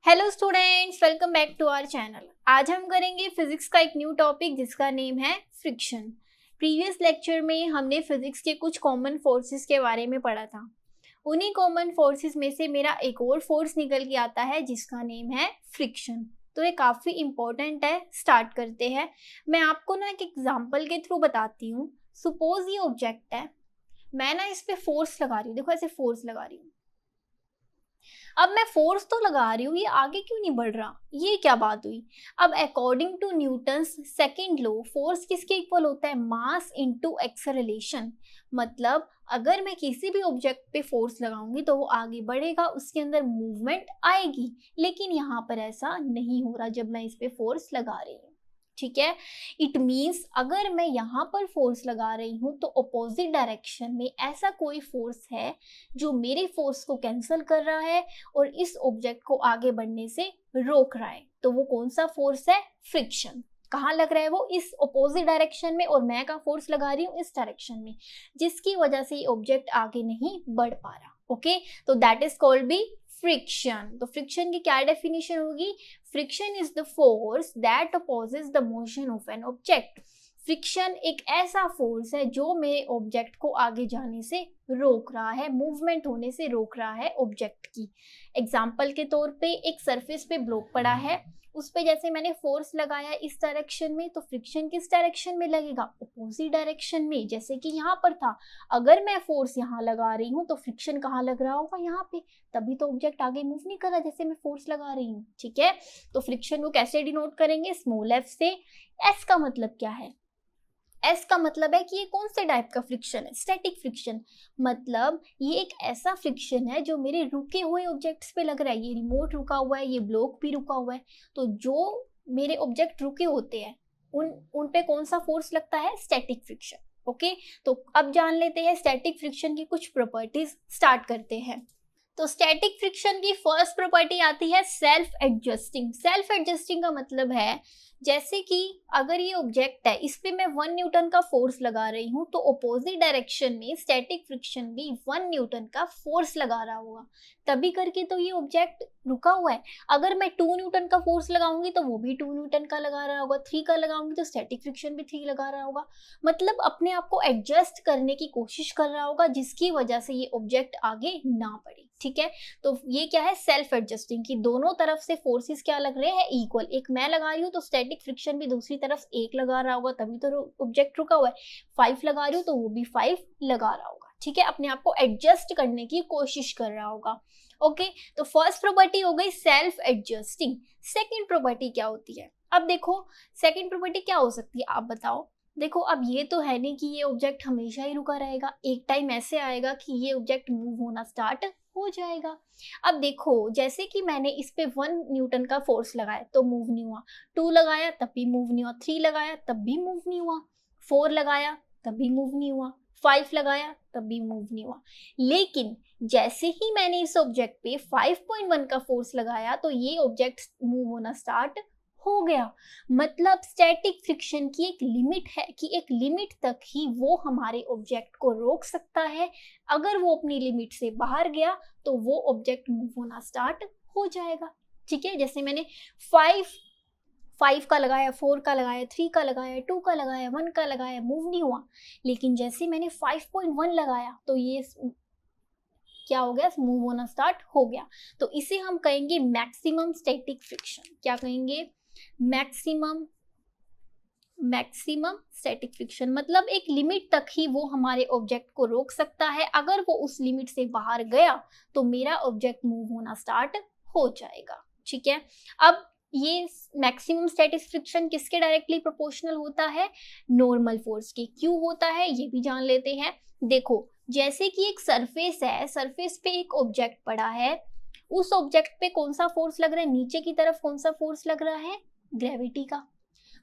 Hello students, welcome back to our channel. आज हम करेंगे फिजिक्स का एक न्यू टॉपिक जिसका नेम है फ्रिक्शन। प्रीवियस लेक्चर में हमने फिजिक्स के कुछ कॉमन फोर्सेस के बारे में पढ़ा था। उन्हीं कॉमन फोर्सेस में से मेरा एक और फोर्स निकल के आता है जिसका नेम है फ्रिक्शन। तो ये काफ़ी इंपॉर्टेंट है। स्टार्ट करते हैं। मैं आपको ना एक एग्जाम्पल के थ्रू बताती हूँ। सपोज ये ऑब्जेक्ट है, मैं ना इस पे फोर्स लगा रही हूँ। देखो ऐसे फोर्स लगा रही हूँ। अब मैं फोर्स तो लगा रही हूँ, ये आगे क्यों नहीं बढ़ रहा? ये क्या बात हुई? अब according to Newton's second law, force किसके इक्वल होता है? Mass into acceleration. मतलब अगर मैं किसी भी ऑब्जेक्ट पे फोर्स लगाऊंगी तो वो आगे बढ़ेगा, उसके अंदर मूवमेंट आएगी। लेकिन यहाँ पर ऐसा नहीं हो रहा जब मैं इस पे फोर्स लगा रही हूँ। ठीक है। इट मीन्स अगर मैं यहाँ पर फोर्स लगा रही हूँ तो अपोजिट डायरेक्शन में ऐसा कोई फोर्स है जो मेरे फोर्स को कैंसिल कर रहा है और इस ऑब्जेक्ट को आगे बढ़ने से रोक रहा है। तो वो कौन सा फोर्स है? फ्रिक्शन। कहाँ लग रहा है वो? इस ऑपोजिट डायरेक्शन में, और मैं का फोर्स लगा रही हूँ इस डायरेक्शन में, जिसकी वजह से ये ऑब्जेक्ट आगे नहीं बढ़ पा रहा। ओके, तो दैट इज कॉल्ड बी फ्रिक्शन। तो फ्रिक्शन की क्या डेफिनेशन होगी? Friction is the force that opposes the motion of an object. Friction एक ऐसा फोर्स है जो मेरे ऑब्जेक्ट को आगे जाने से रोक रहा है, मूवमेंट होने से रोक रहा है ऑब्जेक्ट की। एग्जाम्पल के तौर पे एक सरफेस पे ब्लॉक पड़ा है, उस पे जैसे मैंने फोर्स लगाया इस डायरेक्शन में, तो फ्रिक्शन किस डायरेक्शन में लगेगा? अपोजिट डायरेक्शन में, जैसे कि यहाँ पर था। अगर मैं फोर्स यहाँ लगा रही हूँ तो फ्रिक्शन कहाँ लग रहा होगा? यहाँ पे। तभी तो ऑब्जेक्ट आगे मूव नहीं कर रहा जैसे मैं फोर्स लगा रही हूँ। ठीक है। तो फ्रिक्शन को कैसे डिनोट करेंगे? स्मॉल एफ से। एस का मतलब क्या है? एस का मतलब है कि ये कौन से टाइप का फ्रिक्शन है? Static friction. मतलब ये एक ऐसा फ्रिक्शन है जो मेरे रुके हुए ऑब्जेक्ट्स पे लग रहा है। ये रिमोट रुका हुआ है, ये ब्लॉक भी रुका हुआ है। तो जो मेरे ऑब्जेक्ट रुके होते हैं उन पे कौन सा फोर्स लगता है? Static friction. ओके, तो अब जान लेते हैं स्टैटिक फ्रिक्शन की कुछ प्रॉपर्टीज। स्टार्ट करते हैं। तो स्टैटिक फ्रिक्शन की फर्स्ट प्रॉपर्टी आती है सेल्फ एडजस्टिंग। सेल्फ एडजस्टिंग का मतलब है जैसे कि अगर ये ऑब्जेक्ट है, इस पे मैं 1 न्यूटन का फोर्स लगा रही हूँ तो अपोजिट डायरेक्शन में स्टैटिक फ्रिक्शन भी 1 न्यूटन का फोर्स लगा रहा होगा, तभी करके तो ये ऑब्जेक्ट रुका हुआ है। अगर मैं 2 न्यूटन का फोर्स लगाऊंगी तो वो भी 2 न्यूटन का लगा रहा होगा, 3 का लगाऊंगी तो स्टैटिक फ्रिक्शन भी 3 लगा रहा होगा। मतलब अपने आप को एडजस्ट करने की कोशिश कर रहा होगा, जिसकी वजह से ये ऑब्जेक्ट आगे ना बढ़े। ठीक है। तो ये क्या है? सेल्फ एडजस्टिंग की दोनों तरफ से फोर्सेस क्या लग रहे हैं? इक्वल। एक मैं लगा रही हूँ तो स्टैटिक फ्रिक्शन भी दूसरी तरफ 1 लगा रहा होगा, तभी तो ऑब्जेक्ट रुका हुआ है। 5 लगा रही हूँ तो वो भी 5 लगा रहा होगा। ठीक है। अपने आप को एडजस्ट करने की कोशिश कर रहा होगा। ओके, तो फर्स्ट प्रॉपर्टी हो गई सेल्फ एडजस्टिंग। सेकेंड प्रॉपर्टी क्या होती है? अब देखो सेकेंड प्रॉपर्टी क्या हो सकती है, आप बताओ। देखो अब ये तो है नहीं कि ये ऑब्जेक्ट हमेशा ही रुका रहेगा, एक टाइम ऐसे आएगा कि ये ऑब्जेक्ट मूव होना स्टार्ट हो जाएगा। अब देखो जैसे कि मैंने इस पे 1 न्यूटन का फोर्स लगाया तो मूव नहीं हुआ, 2 लगाया तब भी मूव नहीं हुआ, 3 लगाया तब भी मूव नहीं हुआ, 4 लगाया तब भी मूव नहीं हुआ, 5 लगाया तब भी मूव नहीं हुआ। लेकिन जैसे ही मैंने इस ऑब्जेक्ट पे 5.1 का फोर्स लगाया तो ये ऑब्जेक्ट मूव होना स्टार्ट हो गया। मतलब स्टैटिक फ्रिक्शन की एक लिमिट है कि एक लिमिट तक ही वो हमारे ऑब्जेक्ट को रोक सकता है। अगर वो अपनी लिमिट से बाहर गया तो वो ऑब्जेक्ट मूव होना स्टार्ट हो जाएगा। ठीक है। जैसे मैंने 5 का लगाया, 4 का लगाया, 3 का लगाया, 2 का लगाया, 1 का लगाया, मूव नहीं हुआ। लेकिन जैसे मैंने 5.1 लगाया तो ये क्या हो गया? मूव होना स्टार्ट हो गया। तो इसे हम कहेंगे मैक्सिमम स्टैटिक फ्रिक्शन। क्या कहेंगे? Maximum static friction. मतलब एक लिमिट तक ही वो हमारे ऑब्जेक्ट को रोक सकता है, अगर वो उस लिमिट से बाहर गया तो मेरा ऑब्जेक्ट मूव होना स्टार्ट हो जाएगा। ठीक है। अब ये मैक्सिमम स्टैटिक फ्रिक्शन किसके डायरेक्टली प्रोपोर्शनल होता है? नॉर्मल फोर्स के। क्यों होता है ये भी जान लेते हैं। देखो जैसे कि एक सरफेस है, सरफेस पे एक ऑब्जेक्ट पड़ा है, उस ऑब्जेक्ट पे कौन सा फोर्स लग रहा है? नीचे की तरफ कौन सा फोर्स लग रहा है? ग्रेविटी का।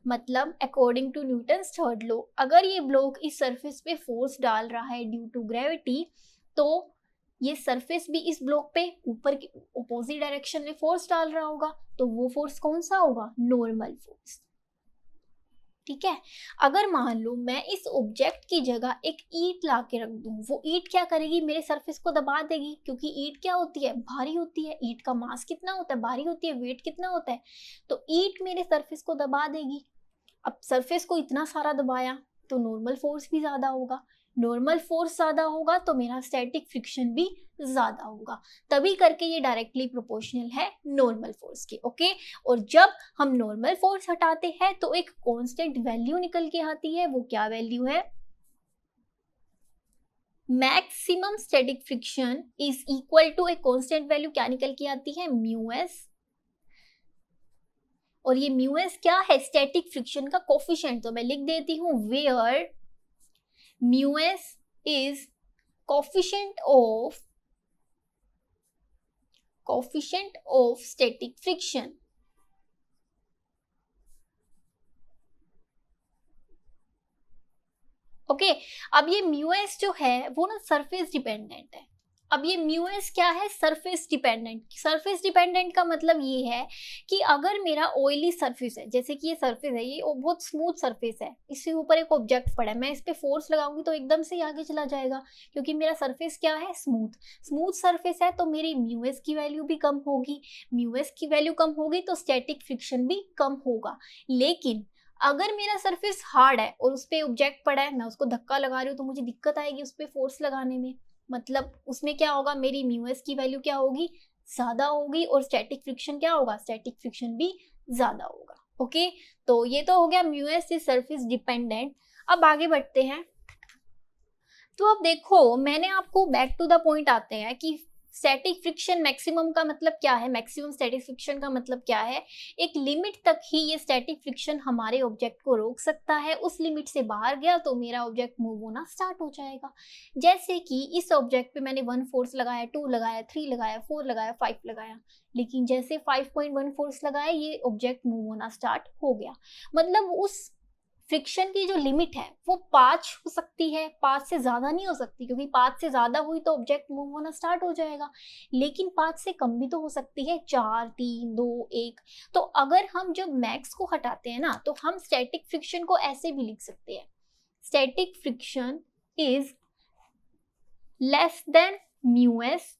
मतलब according to Newton's third law, अगर ये ब्लॉक इस सरफेस पे फोर्स डाल रहा है ड्यू टू ग्रेविटी, तो ये सरफेस भी इस ब्लॉक पे ऊपर की ऑपोजिट डायरेक्शन में फोर्स डाल रहा होगा। तो वो फोर्स कौन सा होगा? Normal force. ठीक है। अगर मान लो मैं इस ऑब्जेक्ट की जगह एक ईंट ला के रख दूं, वो ईंट क्या करेगी, मेरे सरफेस को दबा देगी, क्योंकि ईंट क्या होती है, भारी होती है। ईंट का मास कितना होता है, भारी होती है, वेट कितना होता है, तो ईंट मेरे सरफेस को दबा देगी। अब सरफेस को इतना सारा दबाया तो नॉर्मल फोर्स भी ज्यादा होगा, नॉर्मल फोर्स ज्यादा होगा तो मेरा स्टैटिक फ्रिक्शन भी ज्यादा होगा, तभी करके ये डायरेक्टली प्रोपोर्शनल है नॉर्मल फोर्स के। ओके, और जब हम नॉर्मल फोर्स हटाते हैं तो एक कांस्टेंट वैल्यू निकल के आती है, वो क्या वैल्यू है, maximum static friction is equal to a constant value, क्या निकल के आती है, म्यू एस। और ये म्यू एस क्या है, स्टैटिक फ्रिक्शन का कोफिशिएंट, तो मैं लिख देती हूं where mu s is coefficient of static friction. Okay, अब ये म्यू एस जो है वो ना सरफेस डिपेंडेंट है। अब ये म्यू एस क्या है, सरफेस डिपेंडेंट। सरफेस डिपेंडेंट का मतलब ये है कि अगर मेरा ऑयली सरफेस है, जैसे कि ये सरफेस है, ये बहुत स्मूथ सरफेस है, इसके ऊपर एक ऑब्जेक्ट पड़ा है, मैं इस पे फोर्स लगाऊंगी तो एकदम से आगे चला जाएगा, क्योंकि मेरा सरफेस क्या है, स्मूथ सरफेस है, तो मेरी म्यू एस की वैल्यू भी कम होगी। म्यू एस की वैल्यू कम होगी तो स्टैटिक फ्रिक्शन भी कम होगा। लेकिन अगर मेरा सरफेस हार्ड है और उस पर ऑब्जेक्ट पड़ा है, मैं उसको धक्का लगा रही हूँ, तो मुझे दिक्कत आएगी उस पर फोर्स लगाने में, मतलब उसमें क्या होगा, मेरी म्यू एस की वैल्यू क्या होगी, ज्यादा होगी, और स्टैटिक फ्रिक्शन क्या होगा, स्टैटिक फ्रिक्शन भी ज्यादा होगा। ओके, तो ये तो हो गया mu s is surface dependent. अब आगे बढ़ते हैं। तो अब देखो, मैंने आपको बैक टू द पॉइंट आते हैं कि स्टैटिक फ्रिक्शन मैक्सिमम का मतलब क्या है, मैक्सिमम स्टैटिक फ्रिक्शन का मतलब क्या है, एक लिमिट तक ही ये स्टैटिक फ्रिक्शन हमारे ऑब्जेक्ट को रोक सकता है, उस लिमिट से बाहर गया तो मेरा ऑब्जेक्ट मूव होना स्टार्ट हो जाएगा। जैसे कि इस ऑब्जेक्ट पे मैंने 1 फोर्स लगाया, 2 लगाया, 3 लगाया, 4 लगाया, 5 लगाया, लेकिन जैसे 5.1 फोर्स लगाया ये ऑब्जेक्ट मूव होना स्टार्ट हो गया। मतलब उस फ्रिक्शन की जो लिमिट है वो 5 हो सकती है, 5 से ज्यादा नहीं हो सकती, क्योंकि 5 से ज्यादा हुई तो ऑब्जेक्ट मूव होना स्टार्ट हो जाएगा, लेकिन 5 से कम भी तो हो सकती है, 4, 3, 2, 1। तो अगर हम जब मैक्स को हटाते हैं ना, तो हम स्टैटिक फ्रिक्शन को ऐसे भी लिख सकते हैं, static friction is less than mu S.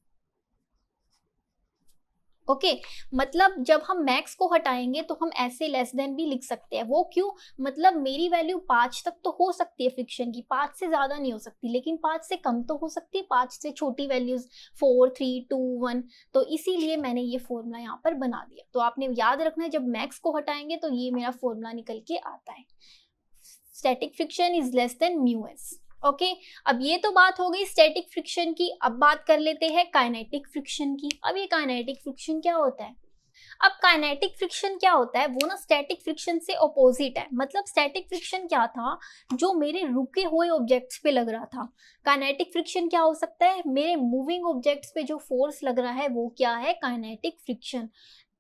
Okay, मतलब जब हम मैक्स को हटाएंगे तो हम ऐसे लेस देन भी लिख सकते हैं। वो क्यों, मतलब मेरी वैल्यू 5 तक तो हो सकती है फ्रिक्शन की, 5 से ज्यादा नहीं हो सकती, लेकिन 5 से कम तो हो सकती है, 5 से छोटी वैल्यूज 4, 3, 2, 1। तो इसीलिए मैंने ये फॉर्मूला यहाँ पर बना दिया। तो आपने याद रखना है, जब मैक्स को हटाएंगे तो ये मेरा फॉर्मूला निकल के आता है, static friction is less than mu S. Okay, अब ये तो बात हो गई स्टैटिक फ्रिक्शन की। अब बात कर लेते हैं काइनेटिक फ्रिक्शन की। अब ये काइनेटिक फ्रिक्शन क्या होता है, अब काइनेटिक फ्रिक्शन क्या होता है, वो ना स्टैटिक फ्रिक्शन से ऑपोजिट है। मतलब स्टैटिक फ्रिक्शन क्या था, जो मेरे रुके हुए ऑब्जेक्ट्स पे लग रहा था। काइनेटिक फ्रिक्शन क्या हो सकता है, मेरे मूविंग ऑब्जेक्ट्स पे जो फोर्स लग रहा है वो क्या है, काइनेटिक फ्रिक्शन।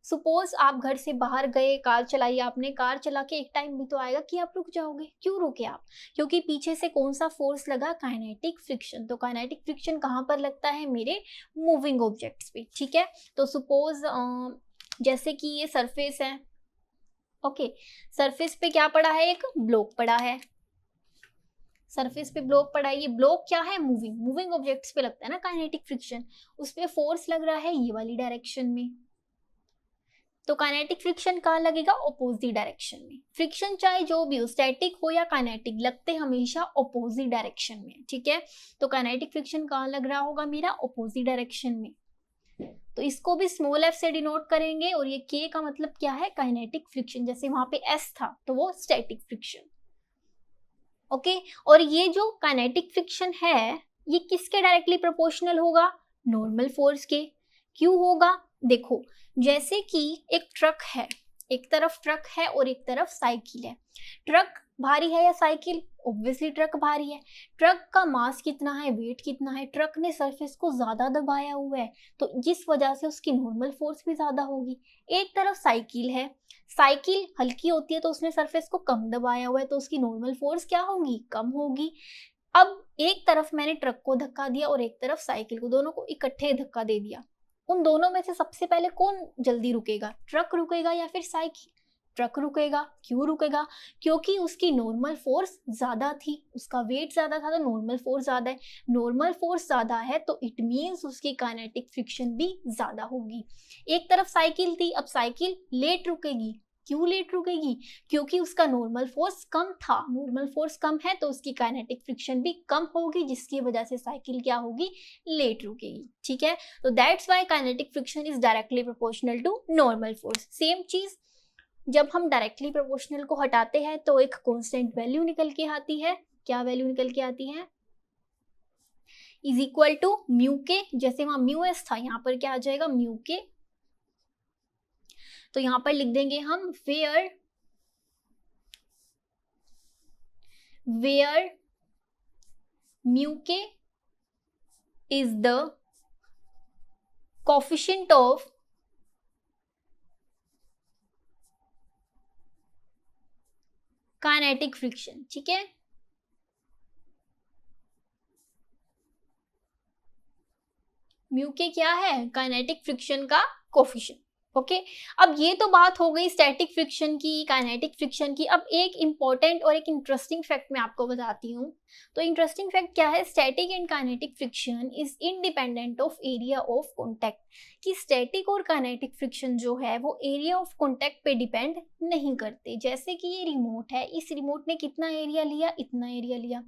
सपोज आप घर से बाहर गए, कार चलाई आपने, कार चला के एक टाइम भी तो आएगा कि आप रुक जाओगे। क्यों रुके आप, क्योंकि पीछे से कौन सा फोर्स लगा, काइनेटिक फ्रिक्शन। तो काइनेटिक फ्रिक्शन कहाँ पर लगता है, मेरे मूविंग ऑब्जेक्ट्स पे। ठीक है, तो सपोज जैसे कि ये सरफेस है, ओके, सरफेस पे क्या पड़ा है, एक ब्लॉक पड़ा है, सरफेस पे ब्लॉक पड़ा है, ये ब्लॉक क्या है, मूविंग ऑब्जेक्ट्स पे लगता है ना काइनेटिक फ्रिक्शन, उस पे फोर्स लग रहा है ये वाली डायरेक्शन में। तो काइनेटिक फ्रिक्शन कहाँ लगेगा, ऑपोजिट डायरेक्शन में। फ्रिक्शन चाहे जो भी हो, स्टैटिक हो या काइनेटिक, लगते हमेशा ऑपोजिट डायरेक्शन में। ठीक है, तो काइनेटिक फ्रिक्शन कहाँ लग रहा होगा मेरा, ऑपोजिट डायरेक्शन में। तो इसको भी स्मॉल f से डिनोट करेंगे, और ये k का मतलब क्या है, काइनेटिक फ्रिक्शन। जैसे वहां पे s था तो वो स्टैटिक फ्रिक्शन। ओके, और ये जो काइनेटिक फ्रिक्शन है ये किसके डायरेक्टली प्रोपोर्शनल होगा, नॉर्मल फोर्स के। क्यों होगा, देखो, जैसे कि एक ट्रक है, एक तरफ ट्रक है और एक तरफ साइकिल है। ट्रक भारी है या साइकिल, ऑब्वियसली ट्रक भारी है। ट्रक का मास कितना है, वेट कितना है, ट्रक ने सरफेस को ज्यादा दबाया हुआ है, तो जिस वजह से उसकी नॉर्मल फोर्स भी ज्यादा होगी। एक तरफ साइकिल है, साइकिल हल्की होती है तो उसने सरफेस को कम दबाया हुआ है, तो उसकी नॉर्मल फोर्स क्या होगी, कम होगी। अब एक तरफ मैंने ट्रक को धक्का दिया और एक तरफ साइकिल को, दोनों को इकट्ठे धक्का दे दिया। उन दोनों में से सबसे पहले कौन जल्दी रुकेगा, ट्रक रुकेगा या फिर साइकिल, ट्रक रुकेगा। क्यों रुकेगा? क्योंकि उसकी नॉर्मल फोर्स ज्यादा थी, उसका वेट ज्यादा था, तो नॉर्मल फोर्स ज्यादा है। नॉर्मल फोर्स ज्यादा है तो इट मीन्स उसकी काइनेटिक फ्रिक्शन भी ज्यादा होगी। एक तरफ साइकिल थी, अब साइकिल लेट रुकेगी। क्यों लेट रुकेगी? क्योंकि उसका नॉर्मल फोर्स कम था। नॉर्मल फोर्स कम है तो उसकी काइनेटिक फ्रिक्शन भी कम होगी, जिसकी वजह से साइकिल क्या होगी? लेट रुकेगी। ठीक है, तो that's why kinetic friction is directly proportional to normal force. Same चीज जब हम डायरेक्टली प्रोपोर्शनल को हटाते हैं तो एक कांस्टेंट वैल्यू निकल के आती है। क्या वैल्यू निकल के आती है? इज इक्वल टू म्यू के। जैसे वहां म्यू एस था, यहां पर क्या आ जाएगा? म्यू के। तो यहां पर लिख देंगे हम वेयर म्यू के is the coefficient of kinetic friction. ठीक है, म्यू के क्या है? काइनेटिक फ्रिक्शन का कोफिशिएंट। ओके, अब ये तो बात हो गई स्टैटिक फ्रिक्शन की, काइनेटिक फ्रिक्शन की। अब एक इंपॉर्टेंट और एक इंटरेस्टिंग फैक्ट मैं आपको बताती हूँ। तो इंटरेस्टिंग फैक्ट क्या है? Static and kinetic friction is independent of area of contact. कि स्टैटिक और काइनेटिक फ्रिक्शन जो है वो एरिया ऑफ कॉन्टैक्ट पे डिपेंड नहीं करते। जैसे कि ये रिमोट है, इस रिमोट ने कितना एरिया लिया? इतना एरिया लिया।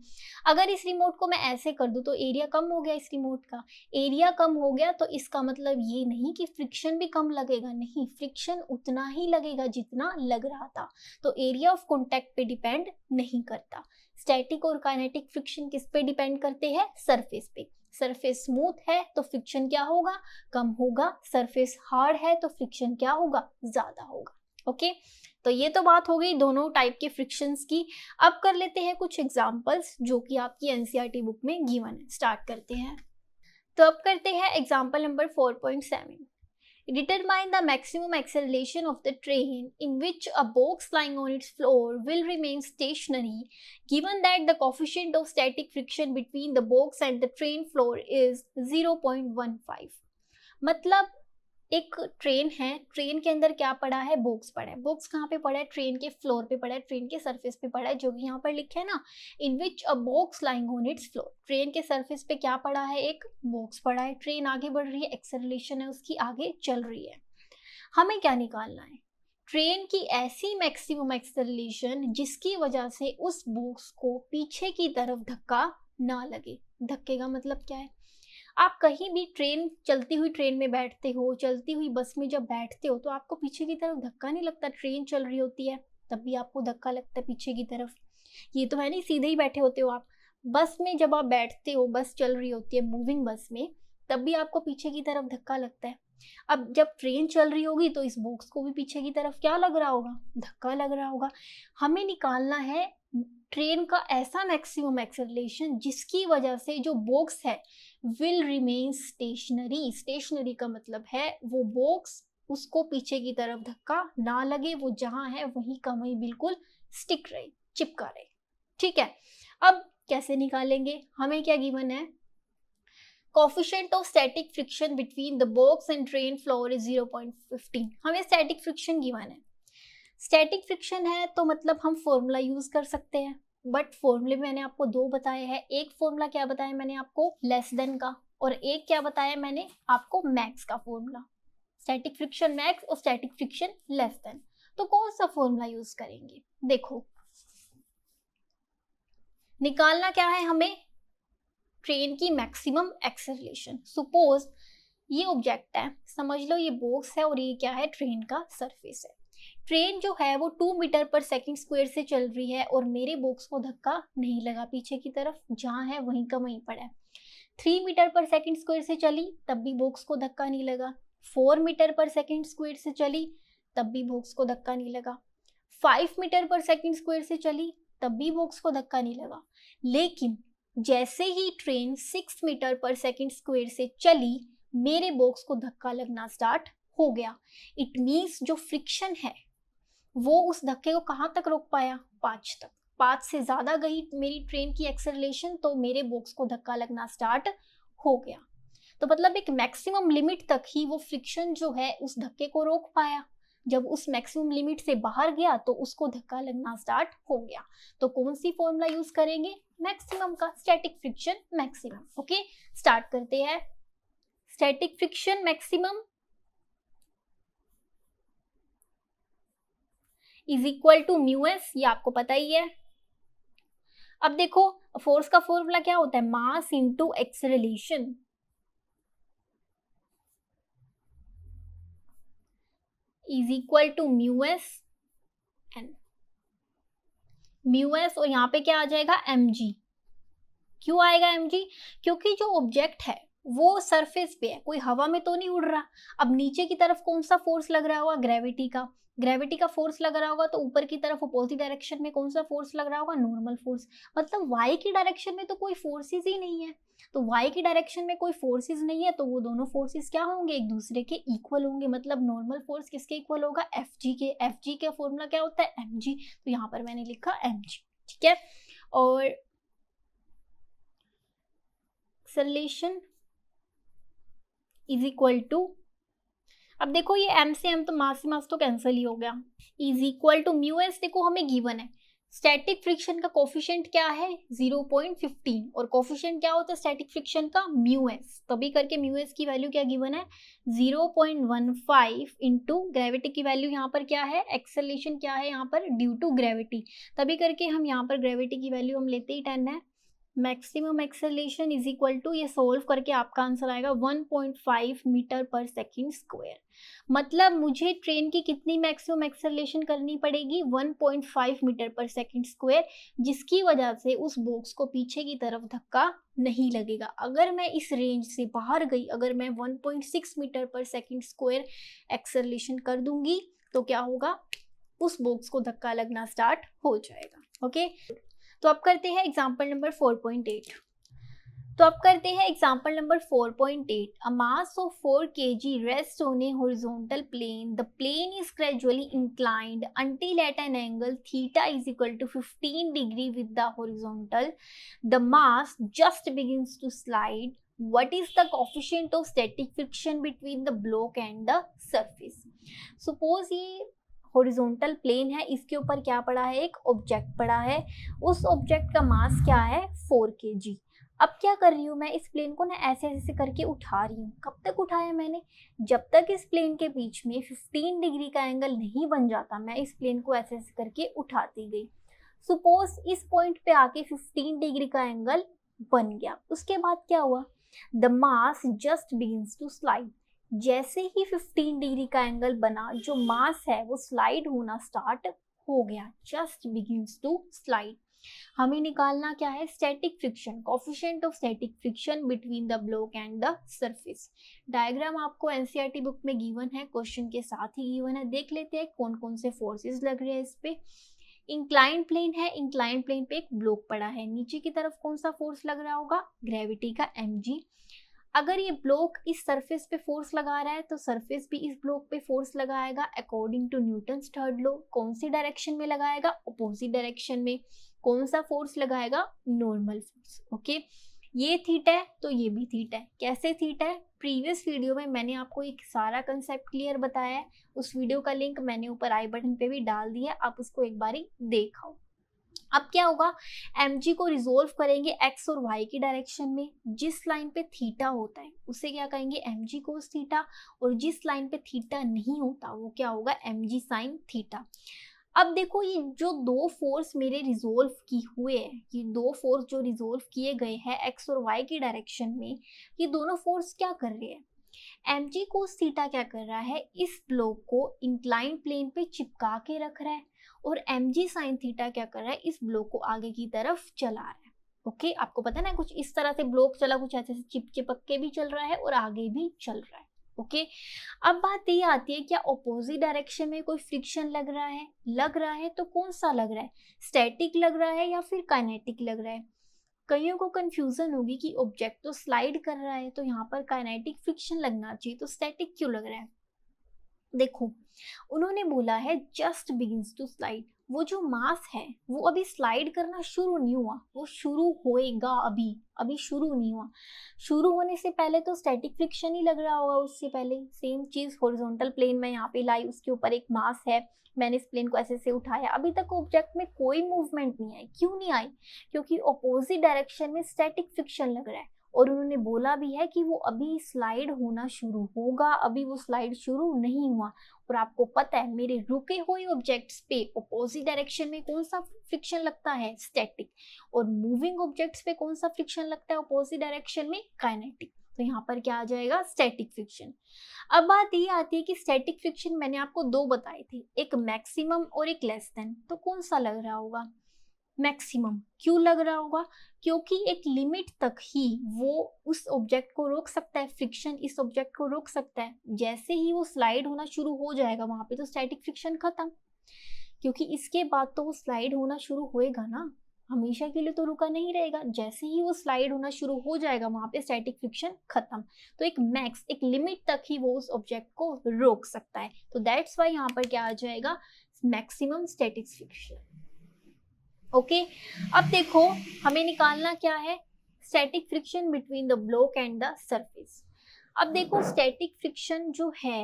अगर इस रिमोट को मैं ऐसे कर दूं तो एरिया कम हो गया। इस रिमोट का एरिया कम हो गया तो इसका मतलब ये नहीं कि फ्रिक्शन भी कम लगेगा, नहीं, फ्रिक्शन उतना ही लगेगा जितना लग रहा था। तो एरिया ऑफ कॉन्टैक्ट पे डिपेंड नहीं करता। स्टैटिक और काइनेटिक फ्रिक्शन किस पे डिपेंड करते हैं? सरफेस पे। सरफेस स्मूथ है तो फ्रिक्शन क्या होगा? कम होगा। सरफेस हार्ड है तो फ्रिक्शन क्या होगा? ज्यादा होगा। ओके, तो ये तो बात हो गई दोनों टाइप के फ्रिक्शंस की। अब कर लेते हैं कुछ एग्जांपल्स जो कि आपकी एनसीईआरटी बुक में गिवन है। स्टार्ट करते हैं। तो अब करते हैं example number 4.7। Determine the maximum acceleration of the train in which a box lying on its floor will remain stationary given that the coefficient of static friction between the box and the train floor is 0.15। मतलब एक train है, train के अंदर क्या पड़ा है? Box पड़ा है। बॉक्स कहाँ पे पड़ा है? ट्रेन के फ्लोर पे पड़ा है, ट्रेन के सरफेस पे पड़ा है, जो कि यहाँ पर लिखा है ना, in which a box lying on its floor. Train के सरफेस पे क्या पड़ा है? एक बॉक्स पड़ा है। ट्रेन आगे बढ़ रही है, एक्सेलरेशन है उसकी, आगे चल रही है। हमें क्या निकालना है? ट्रेन की ऐसी मैक्सिमम एक्सेलरेशन जिसकी वजह से उस बॉक्स को पीछे की तरफ धक्का ना लगे। धक्के का मतलब क्या है? आप कहीं भी ट्रेन, चलती हुई ट्रेन में बैठते हो, चलती हुई बस में जब बैठते हो तो आपको पीछे की तरफ धक्का नहीं लगता। ट्रेन चल रही होती है तब भी आपको धक्का लगता है पीछे की तरफ। ये तो है नहीं सीधे ही बैठे होते हो आप। बस में जब आप बैठते हो, बस चल रही होती है, मूविंग बस में, तब भी आपको पीछे की तरफ धक्का लगता है। अब जब ट्रेन चल रही होगी तो इस बॉक्स को भी पीछे की तरफ क्या लग रहा होगा? धक्का लग रहा होगा। हमें निकालना है ट्रेन का ऐसा मैक्सिमम एक्सेलरेशन जिसकी वजह से जो बॉक्स है विल रिमेन स्टेशनरी। स्टेशनरी का मतलब है वो बॉक्स, उसको पीछे की तरफ धक्का ना लगे, वो जहां है वहीं का वहीं बिल्कुल स्टिक रहे, चिपका रहे। ठीक है, अब कैसे निकालेंगे? हमें क्या गिवन है? Coefficient of static friction between the box and train floor is 0.15। हमें स्टैटिक फ्रिक्शन गिवन है। स्टैटिक फ्रिक्शन है तो मतलब हम फॉर्मूला यूज कर सकते हैं, बट फॉर्मूले मैंने आपको दो बताए हैं। एक फॉर्मूला क्या बताया मैंने आपको? लेस देन का, और एक क्या बताया मैंने आपको? मैक्स का फॉर्मूला। स्टैटिक फ्रिक्शन मैक्स और स्टैटिक फ्रिक्शन लेस देन। तो कौन सा फॉर्मूला यूज करेंगे? देखो, निकालना क्या है हमें? ट्रेन की मैक्सिमम एक्सेलरेशन। सपोज ये ऑब्जेक्ट है, समझ लो ये बॉक्स है और ये क्या है? ट्रेन का सरफेस है। ट्रेन जो है वो 2 मीटर पर सेकंड स्क्वायर से चल रही है और मेरे बॉक्स को धक्का नहीं लगा पीछे की तरफ, जहां है वहीं का वहीं पड़ा है। 3 मीटर पर सेकंड स्क्वायर से चली तब भी बॉक्स को धक्का नहीं लगा। 4 मीटर पर सेकंड स्क्वायर से चली तब भी बॉक्स को धक्का नहीं लगा। 5 मीटर पर सेकंड स्क्वायर से चली तब भी बॉक्स को धक्का नहीं लगा। लेकिन जैसे ही ट्रेन 6 मीटर पर सेकंड स्क्वायर से चली, मेरे बॉक्स को धक्का लगना स्टार्ट हो गया। इट मीन्स जो फ्रिक्शन है वो उस धक्के को कहां तक रोक पाया? 5 तक। 5 से ज्यादा गई मेरी ट्रेन की एक्सेलरेशन तो मेरे बॉक्स को धक्का लगना स्टार्ट हो गया। तो मतलब एक मैक्सिमम लिमिट तक ही वो फ्रिक्शन जो है उस धक्के को रोक पाया। जब उस मैक्सिमम लिमिट से बाहर गया तो उसको धक्का लगना स्टार्ट हो गया। तो कौन सी फॉर्मूला यूज करेंगे? मैक्सिमम का, static friction maximum. Okay, start करते हैं। Static friction maximum is equal to mu s, ये आपको पता ही है। अब देखो फोर्स का फॉर्मूला क्या होता है? Mass into acceleration is equal to mu s n. Mu s और यहाँ पे क्या आ जाएगा? mg। क्यों आएगा mg? क्योंकि जो ऑब्जेक्ट है वो सरफेस पे है, कोई हवा में तो नहीं उड़ रहा। अब नीचे की तरफ कौन सा फोर्स लग रहा होगा? ग्रेविटी का। ग्रेविटी का फोर्स लग रहा होगा तो ऊपर की तरफ अपोजिट डायरेक्शन में कौन सा फोर्स लग रहा होगा? Normal force. मतलब वाई की डायरेक्शन में तो कोई फोर्सेस ही नहीं है। तो वाई की डायरेक्शन में कोई फोर्सेस नहीं है तो वो दोनों फोर्सेस क्या होंगे? एक दूसरे के इक्वल होंगे। मतलब नॉर्मल फोर्स किसके इक्वल होगा? एफ के। एफ का फॉर्मूला क्या होता है? mg। तो यहाँ पर मैंने लिखा mg। ठीक है, और एक्सेलरेशन इज इक्वल टू, अब देखो ये m से m तो मास से मास तो कैंसिल ही हो गया, is equal to mu s. देखो हमें गिवन है स्टैटिक फ्रिक्शन का कोफिशिएंट क्या है? 0.15, और कोफिशिएंट क्या होता है स्टैटिक फ्रिक्शन का? Mu S. तभी करके म्यू एस की वैल्यू क्या गिवन है? 0.15 इंटू ग्रेविटी की वैल्यू यहाँ पर क्या है? एक्सेलरेशन क्या है यहाँ पर? Due to gravity. तभी करके हम यहाँ पर ग्रेविटी की वैल्यू हम लेते ही 10 है। Maximum acceleration is equal to, ये सोल्व करके आपका आंसर आएगा 1.5 मीटर पर सेकेंड स्क्वायर। मतलब मुझे ट्रेन की कितनी मैक्सिमम एक्सेलरेशन करनी पड़ेगी? 1.5 मीटर पर सेकेंड स्क्वायर, जिसकी वजह से उस बॉक्स को पीछे की तरफ धक्का नहीं लगेगा। अगर मैं इस रेंज से बाहर गई, अगर मैं 1.6 मीटर पर सेकेंड स्क्वायर एक्सेलरेशन कर दूंगी तो क्या होगा? उस बॉक्स को धक्का लगना स्टार्ट हो जाएगा। ओके, तो अब करते हैं एग्जाम्पल नंबर 4.8। तो अब करते हैं example number 4.8। A mass of 4 kg rest on a horizontal plane. The plane is gradually inclined until at an angle theta is equal to 15 degree with the horizontal. The mass just begins to slide. What is the coefficient of static friction between the block and the surface? Suppose ये horizontal plane है, इसके ऊपर क्या पड़ा है? एक object पड़ा है। उस ऑब्जेक्ट का मास क्या है? 4 kg। अब क्या कर रही हूँ मैं? इस प्लेन को ना ऐसे ऐसे करके उठा रही हूँ। कब तक उठाया मैंने? जब तक इस प्लेन के बीच में 15 डिग्री का एंगल नहीं बन जाता, मैं इस प्लेन को ऐसे ऐसे करके उठाती गई। सपोज इस पॉइंट पे आके 15 डिग्री का एंगल बन गया। उसके बाद क्या हुआ? The mass just begins to slide. जैसे ही 15 डिग्री का एंगल बना, जो मास है वो स्लाइड होना स्टार्ट हो गया। Just begins to slide. हमें निकालना क्या है? Static friction, coefficient of static friction between the block and the surface. Diagram आपको एनसीईआरटी बुक में गिवन है, क्वेश्चन के साथ ही गिवन है। देख लेते हैं कौन कौन से फोर्सेस लग रहे हैं इस पे। इंक्लाइन प्लेन है, इंक्लाइन प्लेन पे एक ब्लॉक पड़ा है। नीचे की तरफ कौन सा फोर्स लग रहा होगा? ग्रेविटी का mg। अगर ये ब्लॉक इस सरफेस पे फोर्स लगा रहा है तो सरफेस भी इस ब्लॉक पे फोर्स लगाएगा according to Newton's third law. कौन सी डायरेक्शन में लगाएगा? अपोजिट डायरेक्शन में। कौन सा फोर्स लगाएगा? Normal force. ओके, ये थीटा है तो ये भी थीटा है। कैसे थीटा है? प्रीवियस वीडियो में मैंने आपको एक सारा कंसेप्ट क्लियर बताया है। उस वीडियो का लिंक मैंने ऊपर आई बटन पे भी डाल दिया है, आप उसको एक बारी देखो। अब क्या होगा? mg को रिजोल्व करेंगे x और y की डायरेक्शन में। जिस लाइन पे थीटा होता है उसे क्या कहेंगे? mg cos theta. और जिस लाइन पे थीटा नहीं होता वो क्या होगा? mg sine theta. अब देखो ये जो दो फोर्स मेरे रिजोल्व की हुए हैं, ये दो फोर्स जो रिजोल्व किए गए हैं x और y की डायरेक्शन में, ये दोनों फोर्स क्या कर रहे हैं? mg कोस थीटा क्या कर रहा है? इस ब्लॉक को इंक्लाइन प्लेन पे चिपका के रख रहा है, और mg साइन थीटा क्या कर रहा है? इस ब्लॉक को आगे की तरफ चला रहा है। ओके, आपको पता है ना, कुछ इस तरह से ब्लॉक चला, कुछ ऐसे चिपक के भी चल रहा है और आगे भी चल रहा है। ओके, अब बात ये आती है, क्या ऑपोजिट डायरेक्शन में कोई फ्रिक्शन लग रहा है? लग रहा है तो कौन सा लग रहा है? स्टैटिक लग रहा है या फिर काइनेटिक लग रहा है? कईयों को कंफ्यूजन होगी कि ऑब्जेक्ट तो स्लाइड कर रहा है तो यहाँ पर काइनेटिक फ्रिक्शन लगना चाहिए, तो स्टैटिक क्यों लग रहा है? देखो, उन्होंने बोला है जस्ट बिगिंस टू स्लाइड। वो जो मास है वो अभी स्लाइड करना शुरू नहीं हुआ, वो शुरू होएगा अभी, अभी शुरू नहीं हुआ। शुरू होने से पहले तो स्टैटिक फ्रिक्शन ही लग रहा होगा। उससे पहले सेम चीज हॉरिजॉन्टल प्लेन में यहाँ पे लाई, उसके ऊपर एक मास है, मैंने इस प्लेन को ऐसे से उठाया, अभी तक ऑब्जेक्ट में कोई मूवमेंट नहीं आई। क्यों नहीं आई? क्योंकि ऑपोजिट डायरेक्शन में स्टैटिक फ्रिक्शन लग रहा है। और उन्होंने बोला भी है कि वो अभी स्लाइड होना शुरू होगा, अभी वो स्लाइड शुरू नहीं हुआ। और आपको पता है मेरे रुके हुए ऑब्जेक्ट्स पे ऑपोजिट डायरेक्शन में कौन सा फ्रिक्शन लगता है? स्टैटिक। और मूविंग ऑब्जेक्ट्स पे कौन सा फ्रिक्शन लगता है ऑपोजिट डायरेक्शन में? काइनेटिक। तो यहाँ पर क्या आ जाएगा? Static friction. अब बात ये आती है कि स्टैटिक फ्रिक्शन मैंने आपको दो बताए थे, एक मैक्सिमम और एक लेस देन। तो कौन सा लग रहा होगा? मैक्सिमम। क्यों लग रहा होगा? क्योंकि एक लिमिट तक ही वो उस ऑब्जेक्ट को रोक सकता है, फ्रिक्शन इस ऑब्जेक्ट को रोक सकता है। जैसे ही वो स्लाइड होना शुरू हो जाएगा वहां पे तो स्टैटिक फ्रिक्शन खत्म, क्योंकि इसके बाद तो वो स्लाइड होना शुरू होएगा ना, हमेशा के लिए तो रुका नहीं रहेगा। जैसे ही वो स्लाइड होना शुरू हो जाएगा वहां पे स्टैटिक फ्रिक्शन खत्म। तो एक मैक्स, एक लिमिट तक ही वो उस ऑब्जेक्ट को रोक सकता है। तो दैट्स वाई यहाँ पर क्या आ जाएगा? Maximum static friction. ओके, अब देखो हमें निकालना क्या है? Static friction between the block and the surface. अब देखो स्टैटिक फ्रिक्शन जो है,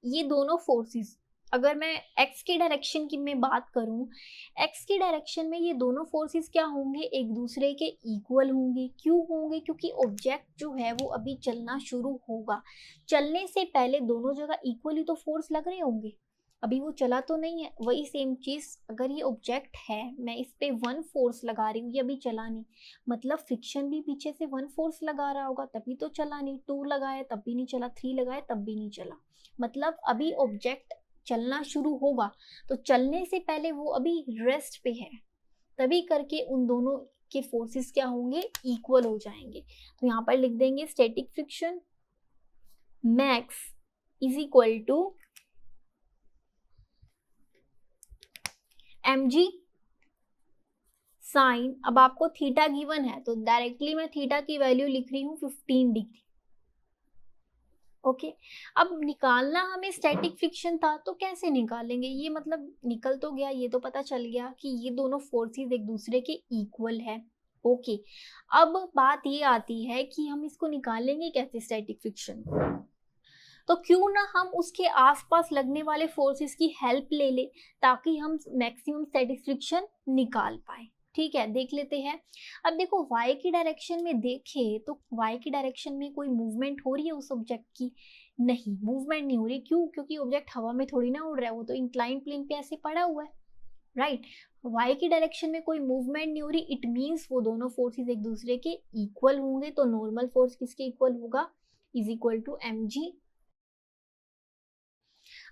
ये दोनों फोर्सेस, अगर मैं एक्स की डायरेक्शन की मैं बात करूं, एक्स की डायरेक्शन में ये दोनों फोर्सेस क्या होंगे? एक दूसरे के इक्वल होंगे। क्यों होंगे? क्योंकि ऑब्जेक्ट जो है वो अभी चलना शुरू होगा। चलने से पहले दोनों जगह इक्वली तो फोर्स लग रहे होंगे, अभी वो चला तो नहीं है। वही सेम चीज, अगर ये ऑब्जेक्ट है, मैं इस पे 1 फोर्स लगा रही हूँ, ये अभी चला नहीं, मतलब फ्रिक्शन भी पीछे से 1 फोर्स लगा रहा होगा तभी तो चला नहीं। 2 लगाए तब भी नहीं चला, 3 लगाए तब भी नहीं चला, मतलब अभी ऑब्जेक्ट चलना शुरू होगा। तो चलने से पहले वो अभी रेस्ट पे है, तभी करके उन दोनों के फोर्सेस क्या होंगे? इक्वल हो जाएंगे। तो यहाँ पर लिख देंगे static friction max is equal to mg sine, अब आपको थीटा गिवन है तो डायरेक्टली मैं थीटा की वैल्यू लिख रही हूँ 15 डिग्री। ओके, अब निकालना हमें स्टैटिक फ्रिक्शन था तो कैसे निकालेंगे? ये मतलब निकल तो गया, ये तो पता चल गया कि ये दोनों फोर्सेस एक दूसरे के इक्वल है। ओके, अब बात ये आती है कि हम इसको निकालेंगे कैसे स्टैटिक फ्रिक्शन? तो क्यों ना हम उसके आसपास लगने वाले फोर्सेस की हेल्प ले ले, ताकि हम मैक्सिमम स्टैटिक फ्रिक्शन निकाल पाए। ठीक है, देख लेते हैं। अब देखो y की डायरेक्शन में देखें तो y की डायरेक्शन में कोई मूवमेंट हो रही है उस ऑब्जेक्ट की? नहीं, मूवमेंट नहीं हो रही। क्यों? क्योंकि ऑब्जेक्ट हवा में थोड़ी ना उड़ रहा है, वो तो इंक्लाइन प्लेन पे ऐसे पड़ा हुआ है, राइट। y की डायरेक्शन में कोई मूवमेंट नहीं हो रही, इट मीन्स वो दोनों फोर्सेस एक दूसरे के इक्वल होंगे। तो नॉर्मल फोर्स किसके इक्वल होगा? Is equal to mg।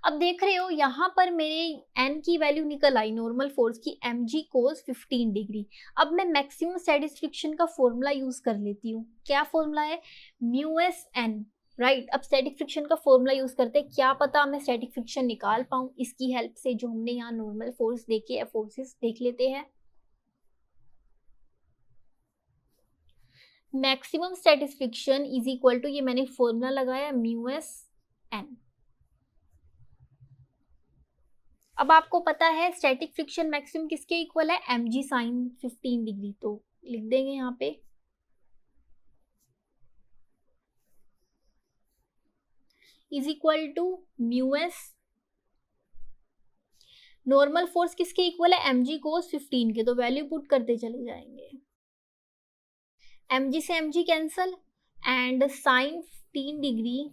अब देख रहे हो यहाँ पर मेरे n की वैल्यू निकल आई नॉर्मल फोर्स की, mg cos 15 डिग्री। अब मैं मैक्सिमम स्टैटिक फ्रिक्शन का फॉर्मूला यूज कर लेती हूँ। क्या फॉर्मूला है? Mu s n, right. अब स्टैटिक फ्रिक्शन का फॉर्मूला यूज करते हैं, क्या पता मैं स्टैटिक फ्रिक्शन निकाल पाऊँ इसकी हेल्प से, जो हमने यहाँ नॉर्मल फोर्स देखे, फोर्सेस देख लेते हैं। Maximum static friction is equal to, ये मैंने फॉर्मूला लगाया, म्यू एस एन। अब आपको पता है स्टैटिक फ्रिक्शन मैक्सिमम किसके इक्वल है? mg sine 15 degree. तो लिख देंगे यहाँ पे is equal to mu s, normal force किसके इक्वल है? mg कोस 15 के, तो वैल्यू पुट करते चले जाएंगे। mg से mg cancel and sine 15 degree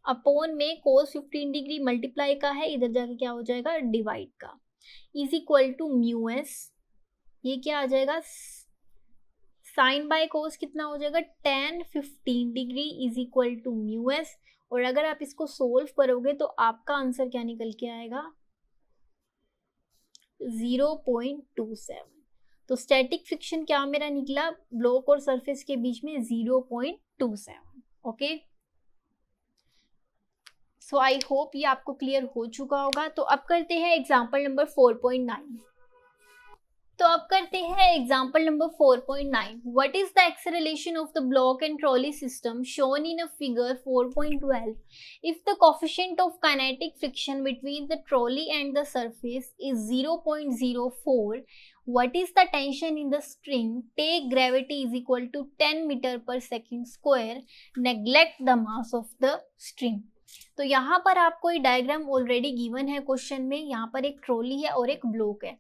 upon में कोस 15 डिग्री मल्टीप्लाई का है, इधर जाके क्या हो जाएगा? डिवाइड का, is equal to mu s, ये क्या आ जाएगा? साइन बाय कोस कितना हो जाएगा? tan 15 degree is equal to mu s. और अगर आप इसको सोल्व करोगे तो आपका आंसर क्या निकल के आएगा? 0.27। तो स्टैटिक फ्रिक्शन क्या मेरा निकला? ब्लॉक और सरफेस के बीच में 0.27। ओके, सो आई होप ये आपको क्लियर हो चुका होगा। तो अब करते हैं एग्जाम्पल नंबर 4.9। तो अब करते हैं example number 4.9. What is the acceleration of the block and trolley system shown in a figure 4.12? If the coefficient of kinetic friction between the trolley and the surface is 0.04, what is the tension in the string? Take gravity is equal to 10 meter per second square. Neglect the mass of the string. तो यहाँ पर आपको ये diagram already given है question में. यहाँ पर एक ट्रॉली है और एक ब्लॉक है.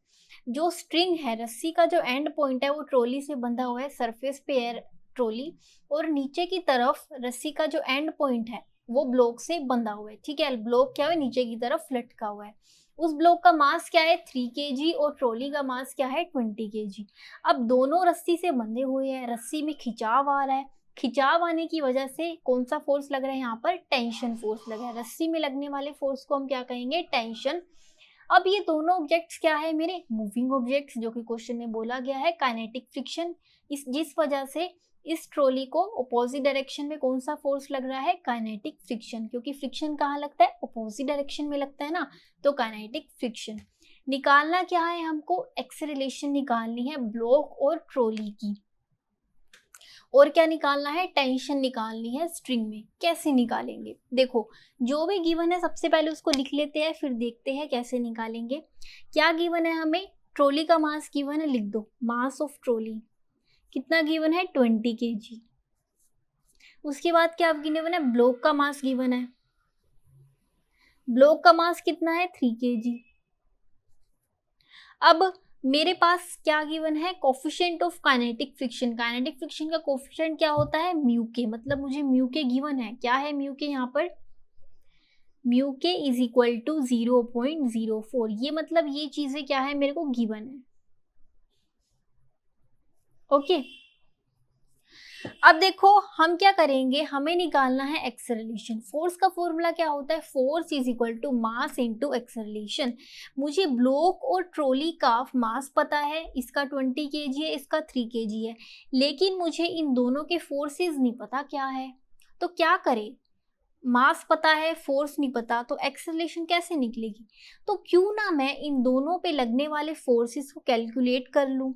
जो स्ट्रिंग है, रस्सी का जो एंड पॉइंट है वो ट्रॉली से बंधा हुआ है, सरफेस पे है ट्रॉली, और नीचे की तरफ रस्सी का जो एंड पॉइंट है वो ब्लॉक से बंधा हुआ है. ठीक है, ब्लॉक क्या है, नीचे की तरफ लटका हुआ है. उस ब्लॉक का मास क्या है 3 kg और ट्रॉली का मास क्या है 20 kg. अब दोनों रस्सी से बंधे हुए हैं, रस्सी में खिंचाव आ रहा है. खिंचाव आने की वजह से कौन सा फोर्स लग रहा है, यहाँ पर टेंशन फोर्स लग रहा है. रस्सी में लगने वाले फोर्स को हम क्या कहेंगे, टेंशन. अब ये दोनों ऑब्जेक्ट्स क्या है मेरे, मूविंग ऑब्जेक्ट्स, जो कि क्वेश्चन में बोला गया है काइनेटिक फ्रिक्शन. जिस वजह से इस ट्रॉली को अपोजिट डायरेक्शन में कौन सा फोर्स लग रहा है, काइनेटिक फ्रिक्शन. क्योंकि फ्रिक्शन कहाँ लगता है, अपोजिट डायरेक्शन में लगता है ना, तो काइनेटिक फ्रिक्शन. निकालना क्या है हमको, एक्सेलरेशन निकालनी है ब्लॉक और ट्रॉली की. और क्या निकालना है, टेंशन निकालनी है स्ट्रिंग में. कैसे निकालेंगे, देखो जो भी गिवन है सबसे पहले उसको लिख लेते हैं, फिर देखते हैं कैसे निकालेंगे. क्या गिवन है हमें, ट्रॉली का मास गिवन है, लिख दो मास ऑफ ट्रॉली कितना गिवन है 20 kg. उसके बाद क्या गिवन है, ब्लॉक का मास गिवन है. ब्लॉक का मास कितना है 3 kg. अब मेरे पास क्या गिवन है, coefficient of kinetic friction. Kinetic friction का कोफिशिएंट क्या होता है, म्यू के. मतलब मुझे म्यू के गिवन है. क्या है म्यू के, यहाँ पर म्यू के इज इक्वल टू 0.04. ये मतलब ये चीजें क्या है मेरे को गिवन है. ओके अब देखो हम क्या करेंगे, हमें निकालना है एक्सेलरेशन. फोर्स का फॉर्मूला क्या होता है, force is equal to mass into acceleration. मुझे ब्लॉक और ट्रॉली का मास पता है, इसका 20 kg है, इसका 3 kg है, लेकिन मुझे इन दोनों के फोर्सेस नहीं पता क्या है. तो क्या करें, मास पता है फोर्स नहीं पता, तो एक्सेलरेशन कैसे निकलेगी. तो क्यों ना मैं इन दोनों पे लगने वाले फोर्सेस को कैलकुलेट कर लूं.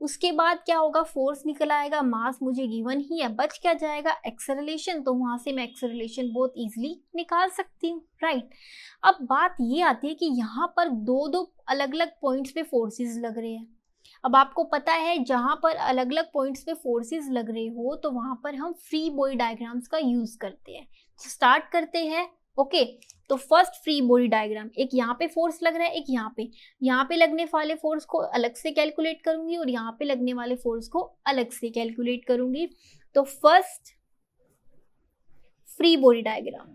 उसके बाद क्या होगा, फोर्स निकल आएगा, मास मुझे गिवन ही है, बच क्या जाएगा एक्सेलरेशन. तो वहां से मैं एक्सेलरेशन बहुत इजीली निकाल सकती हूँ, राइट. अब बात ये आती है कि यहाँ पर दो अलग अलग पॉइंट्स पे फोर्सेस लग रहे हैं. अब आपको पता है जहां पर अलग अलग पॉइंट्स पे फोर्सेस लग रहे हो तो वहां पर हम फ्री बॉडी डायग्राम्स का यूज करते हैं. स्टार्ट करते हैं. ओके तो फर्स्ट फ्री बॉडी डायग्राम, एक यहाँ पे फोर्स लग रहा है, एक यहाँ पे लगने वाले फोर्स को अलग से कैलकुलेट करूंगी और यहाँ पे लगने वाले फोर्स को अलग से कैलकुलेट करूंगी. तो first free body diagram.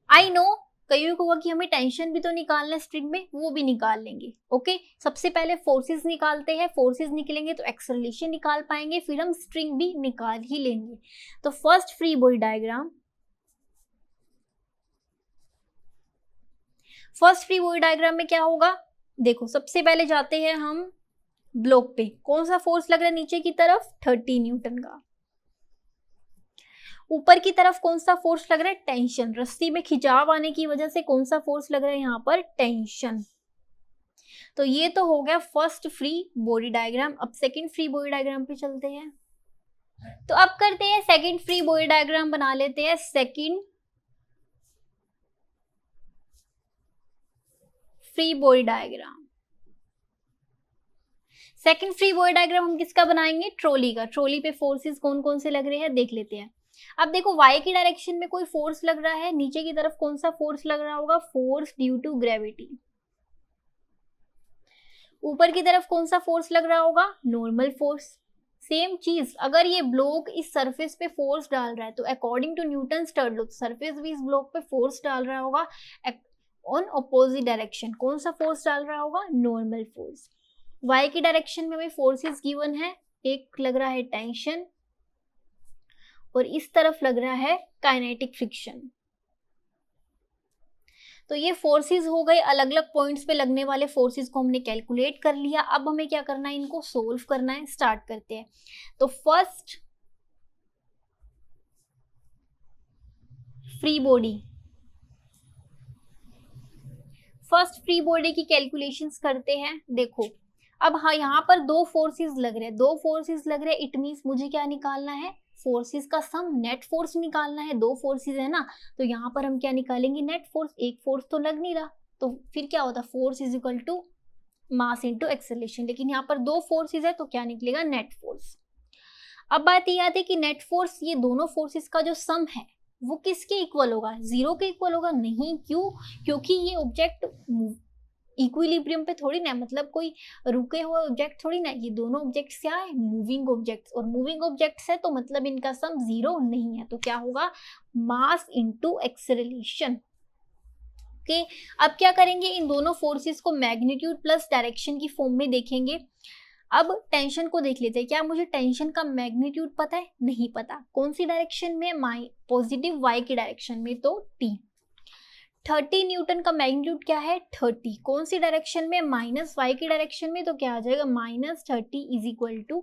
I know कईयों को होगा कि हमें टेंशन भी तो निकालना है स्ट्रिंग में, वो भी निकाल लेंगे. ओके सबसे पहले फोर्सेस निकालते हैं. फोर्सेस निकलेंगे तो एक्सेलरेशन निकाल पाएंगे, फिर हम स्ट्रिंग भी निकाल ही लेंगे. तो first free body diagram, first free body diagram में क्या होगा, देखो सबसे पहले जाते हैं हम ब्लॉक पे. कौन सा फोर्स लग रहा है नीचे की तरफ, 30 न्यूटन का. ऊपर की तरफ कौन सा फोर्स लग रहा है, टेंशन. रस्सी में खिंचाव आने की वजह से कौन सा फोर्स लग रहा है यहाँ पर, टेंशन. तो ये तो हो गया फर्स्ट फ्री बॉडी डायग्राम. अब सेकंड फ्री बॉडी डायग्राम पे चलते हैं. तो अब करते हैं सेकंड फ्री बॉडी डायग्राम बना लेते हैं. Second free body diagram. Second free body diagram हम किसका बनाएंगे, ट्रॉली का. ट्रॉली पे फोर्सेस कौन कौन से लग रहे हैं देख लेते हैं. अब देखो y की डायरेक्शन में कोई फोर्स लग रहा है, नीचे की तरफ कौन सा फोर्स लग रहा होगा, फोर्स ड्यू टू ग्रेविटी. ऊपर की तरफ कौन सा फोर्स लग रहा होगा, नॉर्मल फोर्स. सेम चीज अगर ये ब्लॉक इस सरफेस पे फोर्स डाल रहा है तो according to Newton's third law surface भी इस ब्लॉक पे फोर्स डाल रहा होगा ऑन अपोजिट डायरेक्शन. कौन सा फोर्स डाल रहा होगा, नॉर्मल फोर्स. y की डायरेक्शन में हमें फोर्सेस गिवन है, एक लग रहा है टेंशन और इस तरफ लग रहा है काइनेटिक फ्रिक्शन. तो ये फोर्सेस हो गए, अलग अलग पॉइंट्स पे लगने वाले फोर्सेस को हमने कैलकुलेट कर लिया. अब हमें क्या करना है, इनको सोल्व करना है. स्टार्ट करते हैं. तो first free body, first free body की कैलकुलेशंस करते हैं. देखो अब हाँ, यहाँ पर दो फोर्सेस लग रहे हैं, दो फोर्सेस लग रहे हैं, इट मीन्स मुझे क्या निकालना है, फोर्सेस का सम, नेट फोर्स निकालना है। दो फोर्सेस है ना, तो यहाँ पर हम क्या निकालेंगे, नेट फोर्स। एक फोर्स तो लग नहीं रहा, तो फिर क्या होता है, force is equal to mass into acceleration. लेकिन यहाँ पर दो फोर्सेस है तो क्या निकलेगा, नेट फोर्स। अब बात ये आती है कि नेट फोर्स, ये दोनों फोर्सेस का जो सम है वो किसके इक्वल होगा, जीरो के इक्वल होगा? नहीं, क्यों? क्योंकि ये ऑब्जेक्ट इक्विलिब्रियम पे थोड़ी ना, मतलब कोई रुके हुए ऑब्जेक्ट थोड़ी ना, ये दोनों ऑब्जेक्ट्स क्या है, मूविंग ऑब्जेक्ट्स, और मूविंग ऑब्जेक्ट्स है तो मतलब इनका सम जीरो नहीं है। तो क्या होगा, मास इनटू एक्सेलरेशन। ओके, अब क्या करेंगे, इन दोनों फोर्सेस को मैग्नीट्यूड प्लस डायरेक्शन की फॉर्म में देखेंगे। अब टेंशन को देख लेते हैं। क्या मुझे टेंशन का मैग्नीट्यूड पता है? नहीं पता। कौन सी डायरेक्शन में, पॉजिटिव वाई की डायरेक्शन में, तो टी। 30 न्यूटन का मैग्नीट्यूड क्या है, 30। कौन सी डायरेक्शन में, माइनस वाई की डायरेक्शन में, तो क्या आ जाएगा, -30 is equal to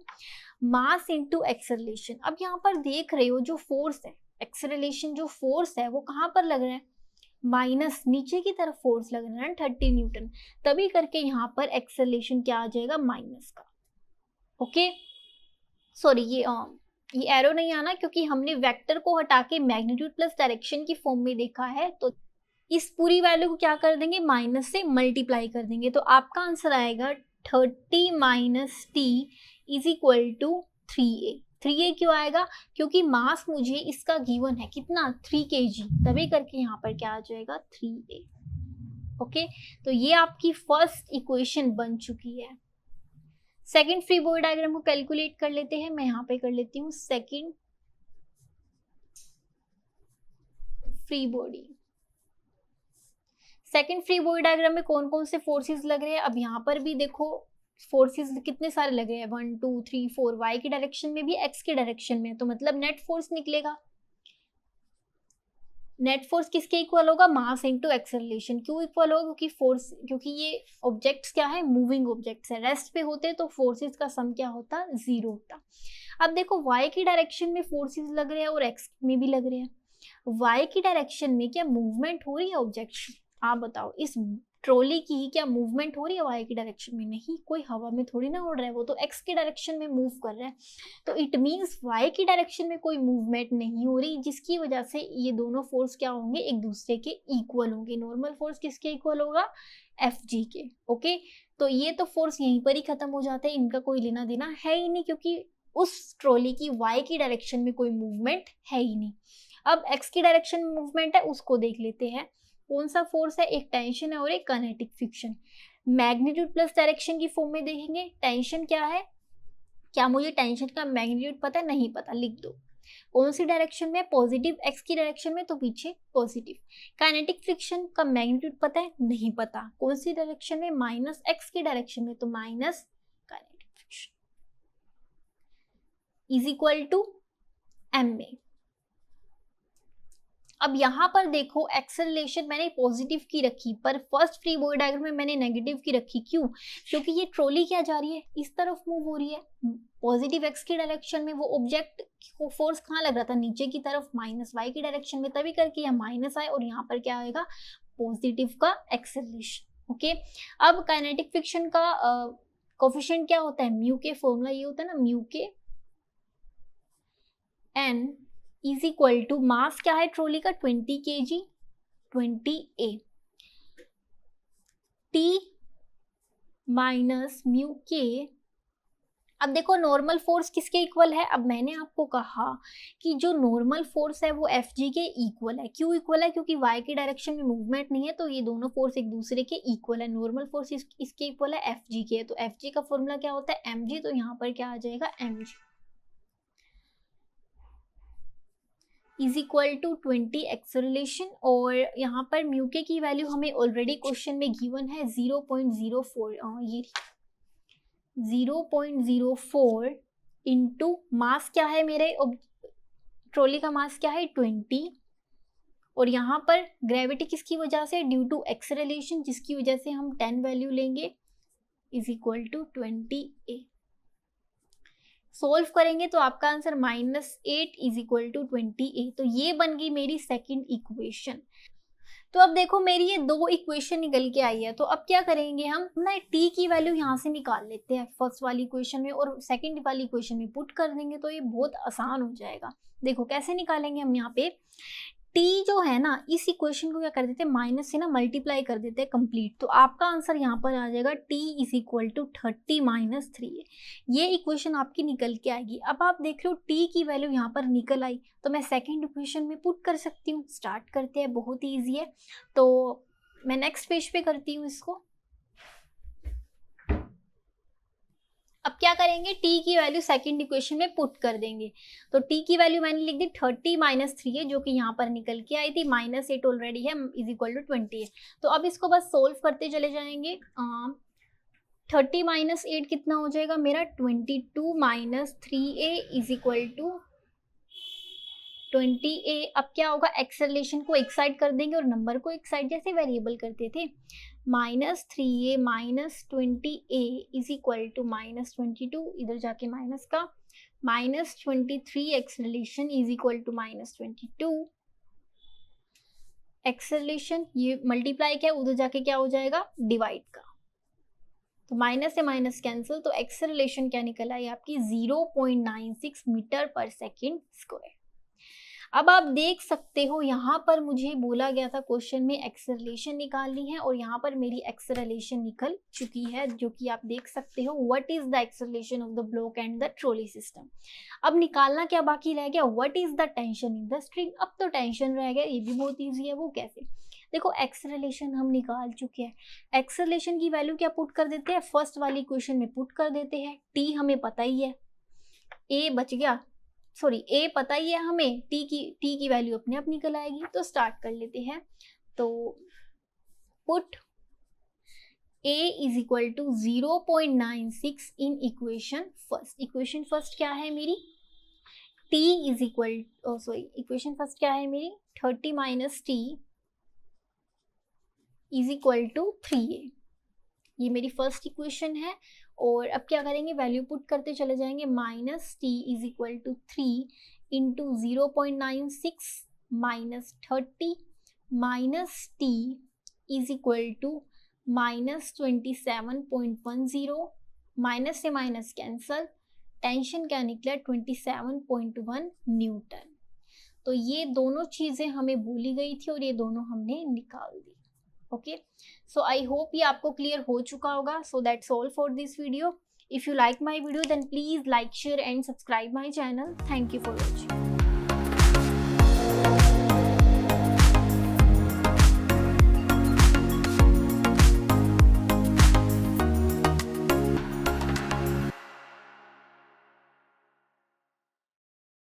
mass into acceleration. अब यहाँ पर देख रहे हो जो फोर्स है, एक्सेलरेशन जो फोर्स है वो कहाँ पर लग रहा है, माइनस नीचे की तरफ फोर्स लग रहा है 30 न्यूटन, तभी करके यहाँ पर एक्सेलरेशन क्या आ जाएगा, माइनस का। ओके, सॉरी, ये एरो नहीं आना क्योंकि हमने वेक्टर को हटा के मैग्नीट्यूड प्लस डायरेक्शन की फॉर्म में देखा है। तो इस पूरी वैल्यू को क्या कर देंगे, माइनस से मल्टीप्लाई कर देंगे, तो आपका आंसर आएगा 30 minus t is equal to 3a। 3a क्यों आएगा, क्योंकि मास मुझे इसका गिवन है कितना, 3 kg, तभी करके यहाँ पर क्या आ जाएगा, 3a। ओके, तो ये आपकी फर्स्ट इक्वेशन बन चुकी है। सेकंड फ्री बॉडी डायग्राम को कैलकुलेट कर लेते हैं। मैं यहाँ पे कर लेती हूँ second free body. Second free body diagram में कौन कौन से फोर्सेस लग रहे हैं, अब यहाँ पर भी देखो फोर्सेस कितने सारे लग रहे हैं, 1 2 3 4, वाई की डायरेक्शन में भी, एक्स की डायरेक्शन में, तो मतलब नेट फोर्स निकलेगा। नेट फोर्स किसके इक्वल होगा, मास इनटू एक्सेलरेशन। क्यों इक्वल होगा, क्योंकि फोर्स, क्योंकि ये ऑब्जेक्ट्स क्या है, मूविंग ऑब्जेक्ट्स है, रेस्ट पे होते तो फोर्सेस का सम क्या होता, जीरो होता। अब देखो वाई की डायरेक्शन में फोर्सेस लग रहे हैं और एक्स में भी लग रहे हैं। वाई की डायरेक्शन में क्या मूवमेंट हो रही है ऑब्जेक्ट, आप बताओ, इस ट्रॉली की क्या मूवमेंट हो रही है वाई की डायरेक्शन में, नहीं, कोई हवा में थोड़ी ना उड़ रहा है, वो तो एक्स की डायरेक्शन में मूव कर रहा है। तो इट मींस वाई की डायरेक्शन में कोई मूवमेंट नहीं हो रही, जिसकी वजह से ये दोनों फोर्स क्या होंगे, एक दूसरे के इक्वल होंगे। नॉर्मल फोर्स किसके इक्वल होगा, एफ जी के। ओके, तो ये तो फोर्स यहीं पर ही खत्म हो जाते हैं, इनका कोई लेना देना है ही नहीं, क्योंकि उस ट्रॉली की वाई की डायरेक्शन में कोई मूवमेंट है ही नहीं। अब एक्स की डायरेक्शन में मूवमेंट है, उसको देख लेते हैं। कौन सा फोर्स है, एक टेंशन है और एक kinetic friction. Magnitude plus direction की फॉर्म में देखेंगे। टेंशन क्या है, क्या मुझे टेंशन का मैग्नीट्यूड पता है, नहीं पता, लिख दो। कौन सी डायरेक्शन में, पॉजिटिव एक्स की डायरेक्शन में, तो पीछे पॉजिटिव। काइनेटिक फ्रिक्शन का मैग्नीट्यूड पता है, नहीं पता। कौन सी डायरेक्शन में, माइनस एक्स की डायरेक्शन में, तो minus kinetic friction is equal to m में। अब यहाँ पर देखो एक्सेलरेशन मैंने पॉजिटिव की रखी, पर फर्स्ट फ्री बॉडी डायग्राम में मैंने नेगेटिव की रखी। क्यों, क्योंकि ये ट्रॉली क्या जा रही है, इस तरफ मूव हो रही है, पॉजिटिव एक्स की डायरेक्शन में। वो ऑब्जेक्ट को फोर्स कहाँ लग रहा था, नीचे की तरफ, माइनस वाई की डायरेक्शन में, तभी करके यह माइनस आए और यहाँ पर क्या आएगा, पॉजिटिव का एक्सेलरेशन। ओके, अब काइनेटिक फ्रिक्शन का कोफिशिएंट क्या होता है, म्यू के, फॉर्मूला ये होता है ना, म्यू के एन इज इक्वल टू, मास क्या है ट्रॉली का, 20 kg, 20a, t minus mu के। अब देखो नॉर्मल फोर्स किसके इक्वल है, अब मैंने आपको कहा कि जो नॉर्मल फोर्स है वो एफ जी के इक्वल है। क्यों इक्वल है, क्योंकि वाई की डायरेक्शन में मूवमेंट नहीं है, तो ये दोनों फोर्स एक दूसरे के इक्वल है। नॉर्मल फोर्स इसके इक्वल है एफ जी के, तो एफ जी का फॉर्मूला क्या होता है, एम जी, तो यहाँ पर क्या आ जाएगा, m g is equal to 20 acceleration. और यहाँ पर म्यू के की वैल्यू हमें ऑलरेडी क्वेश्चन में गिवन है 0.04, ये 0.04 इंटू मास क्या है मेरे ट्रॉली का, मास क्या है 20, और यहाँ पर ग्रेविटी किसकी वजह से, ड्यू टू एक्सेलरेशन, जिसकी वजह से हम 10 वैल्यू लेंगे, is equal to 20a। Solve करेंगे तो आपका answer -8 is equal to 20a। तो ये बन गई मेरी सेकंड इक्वेशन। तो अब देखो मेरी ये दो इक्वेशन निकल के आई है, तो अब क्या करेंगे हम ना टी की वैल्यू यहाँ से निकाल लेते हैं फर्स्ट वाली इक्वेशन में और सेकंड वाली इक्वेशन में पुट कर देंगे, तो ये बहुत आसान हो जाएगा। देखो कैसे निकालेंगे हम यहाँ पे, टी जो है ना इस इक्वेशन को क्या कर देते हैं माइनस से ना मल्टीप्लाई कर देते हैं कंप्लीट, तो आपका आंसर यहाँ पर आ जाएगा t is equal to 30 minus 3। ये इक्वेशन आपकी निकल के आएगी। अब आप देख रहे हो टी की वैल्यू यहाँ पर निकल आई, तो मैं सेकेंड इक्वेशन में पुट कर सकती हूँ। स्टार्ट करते हैं, बहुत ही ईजी है। तो मैं नेक्स्ट पेज पे करती हूँ इसको। अब क्या करेंगे, t की वैल्यू सेकंड इक्वेशन में पुट कर देंगे। तो t की वैल्यू मैंने लिख दी 30 माइनस 3 है, जो कि यहाँ पर निकल के आई थी, माइनस 8 ऑलरेडी है, इज इक्वल टू 20 है। तो अब इसको बस सोल्व करते चले जाएंगे। 30 माइनस 8 कितना हो जाएगा मेरा, 22 minus 3a is equal to 20a। अब क्या होगा, एक्सेलरेशन को एक साइड कर देंगे और नंबर को एक साइड, जैसे वेरिएबल करते थे। Minus 3a minus 20a is equal to minus 22, इधर जाके माइनस का minus 23 acceleration is equal to minus 22। Acceleration ये मल्टीप्लाई क्या, उधर जाके क्या हो जाएगा, डिवाइड का, तो माइनस से माइनस कैंसिल, तो एक्सेलरेशन क्या निकल आई आपकी 0.96 मीटर पर सेकेंड स्क्वायर। अब आप देख सकते हो यहाँ पर मुझे बोला गया था क्वेश्चन में एक्सेलरेशन निकालनी है, और यहाँ पर मेरी एक्सेलरेशन निकल चुकी है, जो कि आप देख सकते हो। What is the acceleration of the block and the trolley system. अब निकालना क्या बाकी रह गया, what is the tension in the string. अब तो टेंशन रह गया, ये भी बहुत ईजी है। वो कैसे, देखो एक्सेलरेशन हम निकाल चुके हैं। एक्सेलरेशन की वैल्यू क्या पुट कर देते हैं, फर्स्ट वाली इक्वेशन में पुट कर देते हैं। टी हमें पता ही है, ए बच गया, सॉरी ए पता ही है हमें, टी की वैल्यू अपने आप निकल आएगी। तो स्टार्ट कर लेते हैं। तो put a is equal to 0.96 in equation first. Equation first क्या है मेरी, t is equal, sorry equation first क्या है मेरी, 30 minus t is equal to 3a। ये मेरी फर्स्ट इक्वेशन है। और अब क्या करेंगे, वैल्यू पुट करते चले जाएंगे। Minus t is equal to 3 into 0.96 minus 30 minus t is equal to minus 27.10, minus से माइनस कैंसल, टेंशन क्या निकला 27.1 न्यूटन। तो ये दोनों चीज़ें हमें बोली गई थी और ये दोनों हमने निकाल दी। ओके, so I hope ये आपको क्लियर हो चुका होगा। So that's all for this video. If you like my video then please like, share and subscribe my channel. Thank you for watching.